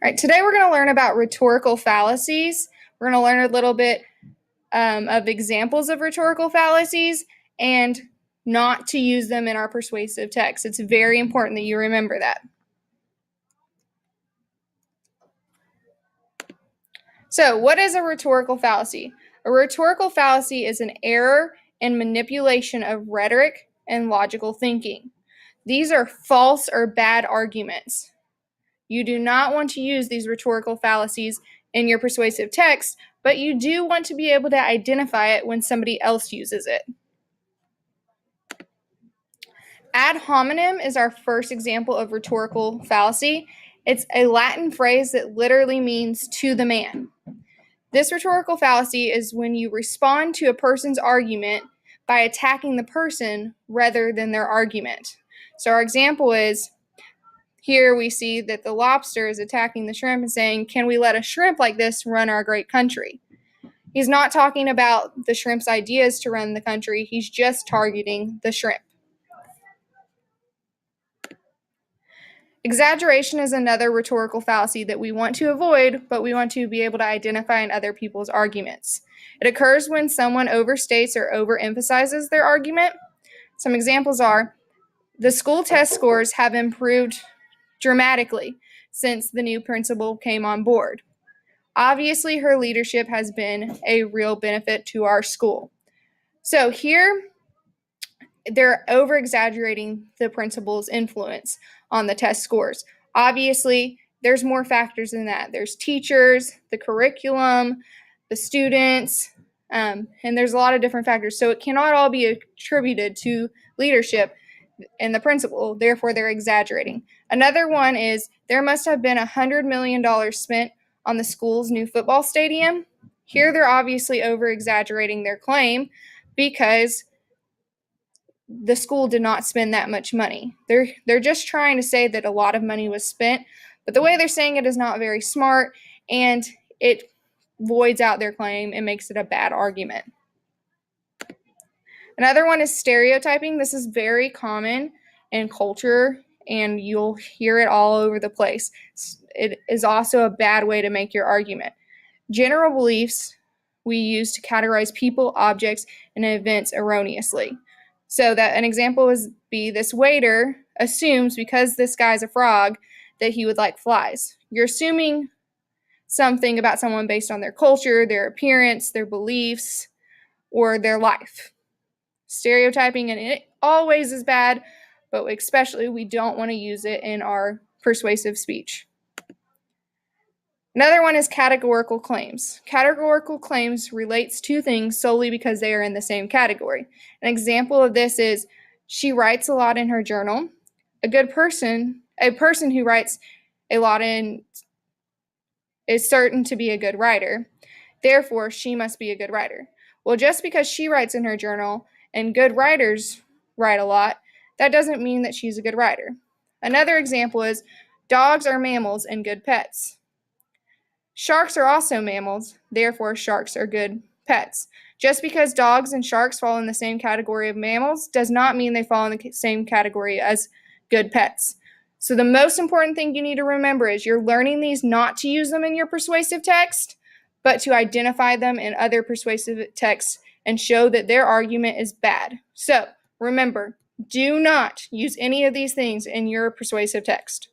All right, today we're going to learn about rhetorical fallacies. We're going to learn a little bit of examples of rhetorical fallacies and not to use them in our persuasive text. It's very important that you remember that. So, what is a rhetorical fallacy? A rhetorical fallacy is an error in manipulation of rhetoric and logical thinking. These are false or bad arguments. You do not want to use these rhetorical fallacies in your persuasive text, but you do want to be able to identify it when somebody else uses it. Ad hominem is our first example of rhetorical fallacy. It's a Latin phrase that literally means to the man. This rhetorical fallacy is when you respond to a person's argument by attacking the person rather than their argument. So our example is, here we see that the lobster is attacking the shrimp and saying, can we let a shrimp like this run our great country? He's not talking about the shrimp's ideas to run the country. He's just targeting the shrimp. Exaggeration is another rhetorical fallacy that we want to avoid, but we want to be able to identify in other people's arguments. It occurs when someone overstates or overemphasizes their argument. Some examples are, the school test scores have improved dramatically since the new principal came on board. Obviously, her leadership has been a real benefit to our school. So here, they're over-exaggerating the principal's influence on the test scores. Obviously, there's more factors than that. There's teachers, the curriculum, the students, and there's a lot of different factors. So it cannot all be attributed to leadership and the principal, therefore they're exaggerating. Another one is, there must have been $100 million spent on the school's new football stadium. Here they're obviously over-exaggerating their claim because the school did not spend that much money. They're just trying to say that a lot of money was spent, but the way they're saying it is not very smart, and it voids out their claim and makes it a bad argument. Another one is stereotyping. This is very common in culture, and you'll hear it all over the place. It is also a bad way to make your argument. General beliefs we use to categorize people, objects, and events erroneously. So that an example would be, this waiter assumes because this guy's a frog that he would like flies. You're assuming something about someone based on their culture, their appearance, their beliefs, or their life. Stereotyping, and it always is bad, but especially we don't want to use it in our persuasive speech. Another one is categorical claims. Categorical claims relates to things solely because they are in the same category. An example of this is, she writes a lot in her journal. A person who writes a lot is certain to be a good writer. Therefore, she must be a good writer. Well, just because she writes in her journal and good writers write a lot, that doesn't mean that she's a good writer. Another example is, dogs are mammals and good pets. Sharks are also mammals, therefore sharks are good pets. Just because dogs and sharks fall in the same category of mammals does not mean they fall in the same category as good pets. So the most important thing you need to remember is, you're learning these not to use them in your persuasive text, but to identify them in other persuasive texts and show that their argument is bad. So remember, do not use any of these things in your persuasive text.